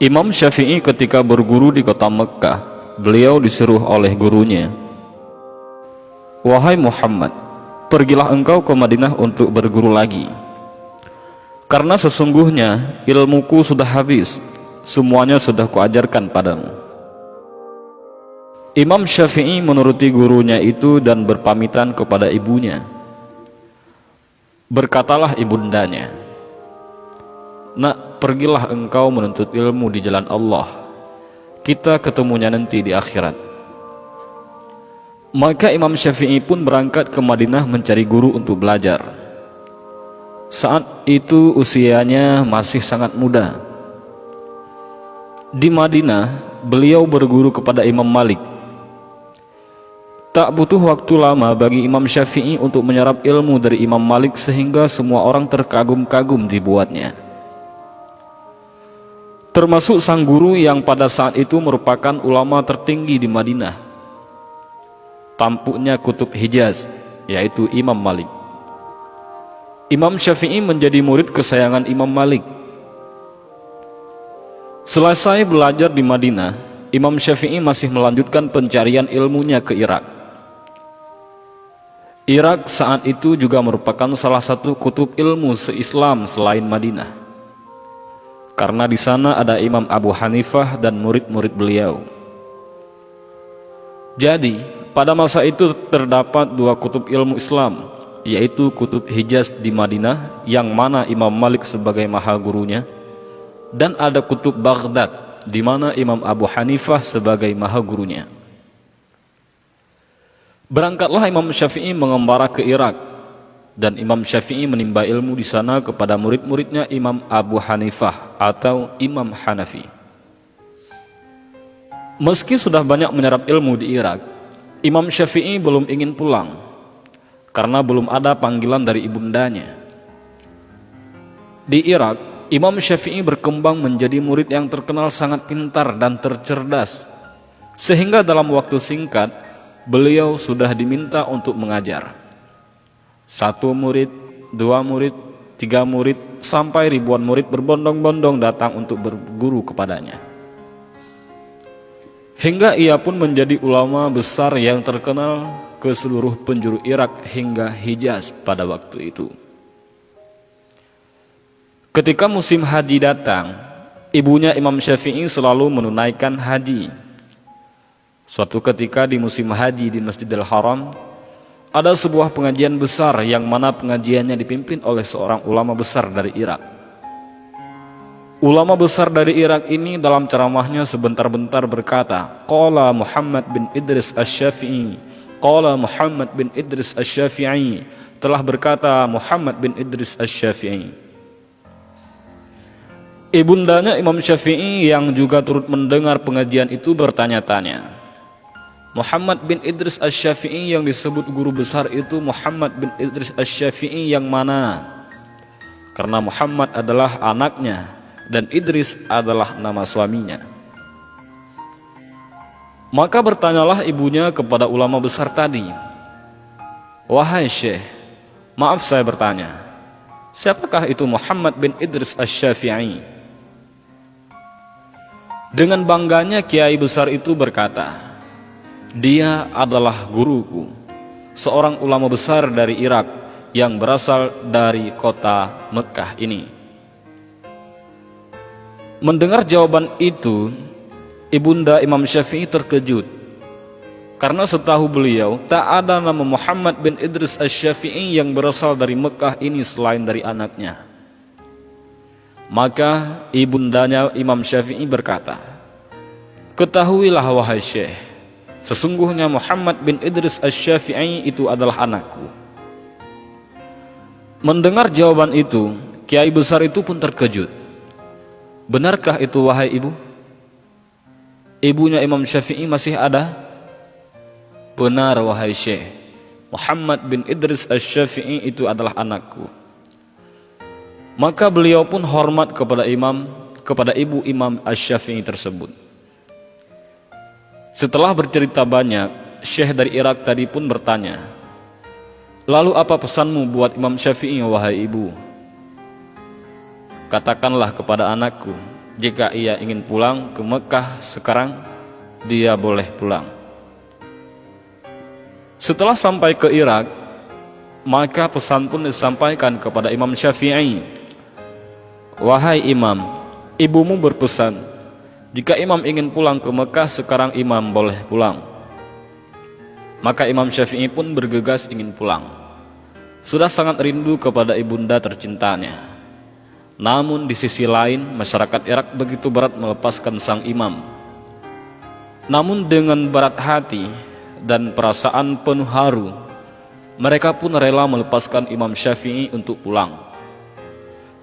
Imam Syafi'i ketika berguru di kota Mekkah, beliau disuruh oleh gurunya, "Wahai Muhammad, pergilah engkau ke Madinah untuk berguru lagi. Karena sesungguhnya ilmuku sudah habis, semuanya sudah kuajarkan padamu." Imam Syafi'i menuruti gurunya itu dan berpamitan kepada ibunya. Berkatalah ibundanya, "Nak, pergilah engkau menuntut ilmu di jalan Allah. Kita ketemunya nanti di akhirat." Maka Imam Syafi'i pun berangkat ke Madinah mencari guru untuk belajar. Saat itu usianya masih sangat muda. Di Madinah, beliau berguru kepada Imam Malik. Tak butuh waktu lama bagi Imam Syafi'i untuk menyerap ilmu dari Imam Malik sehingga semua orang terkagum-kagum dibuatnya. Termasuk sang guru yang pada saat itu merupakan ulama tertinggi di Madinah, tampuknya kutub Hijaz, yaitu Imam Malik. Imam Syafi'i menjadi murid kesayangan Imam Malik. Selesai belajar di Madinah, Imam Syafi'i masih melanjutkan pencarian ilmunya ke Irak. Irak saat itu juga merupakan salah satu kutub ilmu se-Islam selain Madinah, karena di sana ada Imam Abu Hanifah dan murid-murid beliau. Jadi, pada masa itu terdapat dua kutub ilmu Islam, yaitu kutub Hijaz di Madinah, yang mana Imam Malik sebagai maha gurunya, dan ada kutub Baghdad, di mana Imam Abu Hanifah sebagai maha gurunya. Berangkatlah Imam Syafi'i mengembara ke Irak, dan Imam Syafi'i menimba ilmu di sana kepada murid-muridnya Imam Abu Hanifah atau Imam Hanafi. Meski sudah banyak menyerap ilmu di Irak, Imam Syafi'i belum ingin pulang karena belum ada panggilan dari ibundanya. Di Irak, Imam Syafi'i berkembang menjadi murid yang terkenal sangat pintar dan tercerdas, sehingga dalam waktu singkat beliau sudah diminta untuk mengajar. 1 murid, 2 murid, 3 murid, sampai ribuan murid berbondong-bondong datang untuk berguru kepadanya. Hingga ia pun menjadi ulama besar yang terkenal ke seluruh penjuru Irak hingga Hijaz pada waktu itu. Ketika musim haji datang, ibunya Imam Syafi'i selalu menunaikan haji. Suatu ketika di musim haji di Masjidil Haram, ada sebuah pengajian besar yang mana pengajiannya dipimpin oleh seorang ulama besar dari Irak. Ulama besar dari Irak ini dalam ceramahnya sebentar-bentar berkata, "Qala Muhammad bin Idris Asy-Syafi'i, qala Muhammad bin Idris Asy-Syafi'i," telah berkata Muhammad bin Idris Asy-Syafi'i. Ibundanya Imam Syafi'i yang juga turut mendengar pengajian itu bertanya-tanya, "Muhammad bin Idris Asy-Syafi'i yang disebut guru besar itu Muhammad bin Idris Asy-Syafi'i yang mana?" Karena Muhammad adalah anaknya dan Idris adalah nama suaminya. Maka bertanyalah ibunya kepada ulama besar tadi, "Wahai Syekh, maaf saya bertanya, siapakah itu Muhammad bin Idris Asy-Syafi'i?" Dengan bangganya kiai besar itu berkata, "Dia adalah guruku, seorang ulama besar dari Irak yang berasal dari kota Mekkah ini." Mendengar jawaban itu, ibunda Imam Syafi'i terkejut, karena setahu beliau tak ada nama Muhammad bin Idris Asy-Syafi'i yang berasal dari Mekkah ini selain dari anaknya. Maka ibundanya Imam Syafi'i berkata, "Ketahuilah wahai Syekh, sesungguhnya Muhammad bin Idris Asy-Syafi'i itu adalah anakku." Mendengar jawaban itu, kiai besar itu pun terkejut. "Benarkah itu wahai ibu?" Ibunya Imam Syafi'i masih ada. "Benar wahai Syekh, Muhammad bin Idris Asy-Syafi'i itu adalah anakku." Maka beliau pun hormat kepada ibu Imam Asy-Syafi'i tersebut. Setelah bercerita banyak, Syekh dari Irak tadi pun bertanya, "Lalu apa pesanmu buat Imam Syafi'i wahai ibu?" "Katakanlah kepada anakku, Jika ia ingin pulang ke Mekah sekarang, dia boleh pulang. Setelah sampai ke Irak, maka pesan pun disampaikan kepada Imam Syafi'i. Wahai Imam, ibumu berpesan, jika Imam ingin pulang ke Mekah sekarang, Imam boleh pulang. Maka Imam Syafi'i pun bergegas ingin pulang. Sudah sangat rindu kepada ibunda tercintanya. Namun di sisi lain, masyarakat Irak begitu berat melepaskan sang imam. Namun dengan berat hati dan perasaan penuh haru, mereka pun rela melepaskan Imam Syafi'i untuk pulang.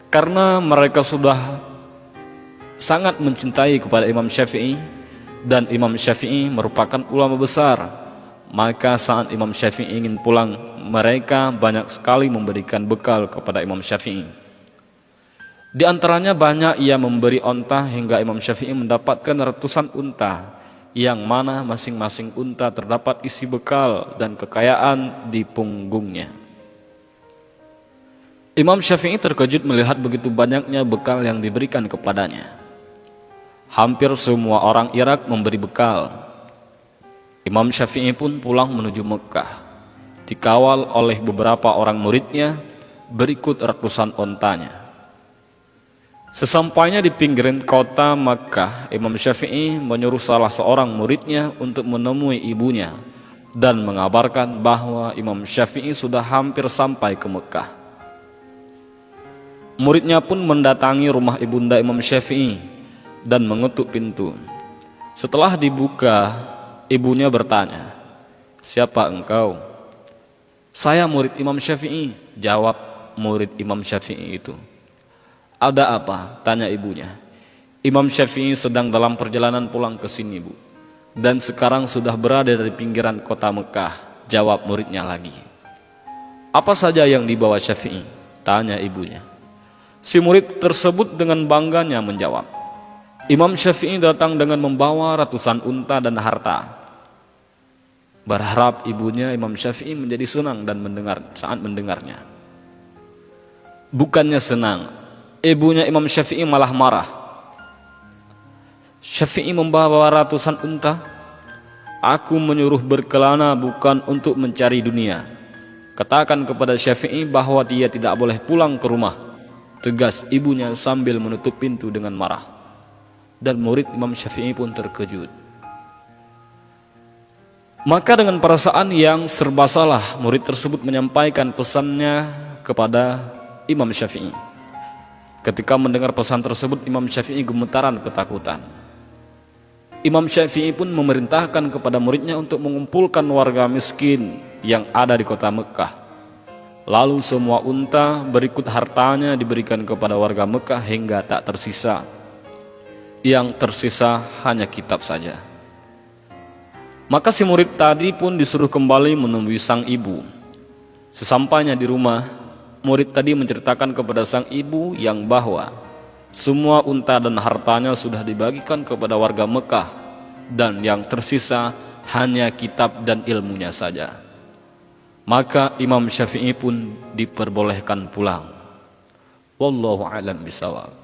Karena mereka sudah sangat mencintai kepada Imam Syafi'i, dan Imam Syafi'i merupakan ulama besar. Maka saat Imam Syafi'i ingin pulang, mereka banyak sekali memberikan bekal kepada Imam Syafi'i. Di antaranya banyak ia memberi onta hingga Imam Syafi'i mendapatkan ratusan unta, yang mana masing-masing unta terdapat isi bekal dan kekayaan di punggungnya. Imam Syafi'i terkejut melihat begitu banyaknya bekal yang diberikan kepadanya. Hampir semua orang Irak memberi bekal. Imam Syafi'i pun pulang menuju Mekah, dikawal oleh beberapa orang muridnya berikut ratusan ontanya. Sesampainya di pinggiran kota Makkah, Imam Syafi'i menyuruh salah seorang muridnya untuk menemui ibunya dan mengabarkan bahwa Imam Syafi'i sudah hampir sampai ke Mekah. Muridnya pun mendatangi rumah ibunda Imam Syafi'i dan mengetuk pintu. Setelah dibuka, ibunya bertanya, "Siapa engkau?" "Saya murid Imam Syafi'i," jawab murid Imam Syafi'i itu. "Ada apa?" tanya ibunya. "Imam Syafi'i sedang dalam perjalanan pulang ke sini, Bu, dan sekarang sudah berada di pinggiran kota Mekah," jawab muridnya lagi. "Apa saja yang dibawa Syafi'i?" tanya ibunya. Si murid tersebut dengan bangganya menjawab, "Imam Syafi'i datang dengan membawa ratusan unta dan harta." Berharap ibunya Imam Syafi'i menjadi senang dan saat mendengarnya. Bukannya senang, ibunya Imam Syafi'i malah marah. "Syafi'i membawa ratusan unta? Aku menyuruh berkelana bukan untuk mencari dunia. Katakan kepada Syafi'i bahwa dia tidak boleh pulang ke rumah," tegas ibunya sambil menutup pintu dengan marah. Dan murid Imam Syafi'i pun terkejut. Maka dengan perasaan yang serba salah, murid tersebut menyampaikan pesannya kepada Imam Syafi'i. Ketika mendengar pesan tersebut, Imam Syafi'i gemetaran ketakutan. Imam Syafi'i pun memerintahkan kepada muridnya untuk mengumpulkan warga miskin yang ada di kota Mekah. Lalu semua unta berikut hartanya diberikan kepada warga Mekah hingga tak tersisa. Yang tersisa hanya kitab saja. Maka si murid tadi pun disuruh kembali menemui sang ibu. Sesampainya di rumah, murid tadi menceritakan kepada sang ibu yang bahwa semua unta dan hartanya sudah dibagikan kepada warga Mekah, dan yang tersisa hanya kitab dan ilmunya saja. Maka Imam Syafi'i pun diperbolehkan pulang. Wallahu a'lam bishawab.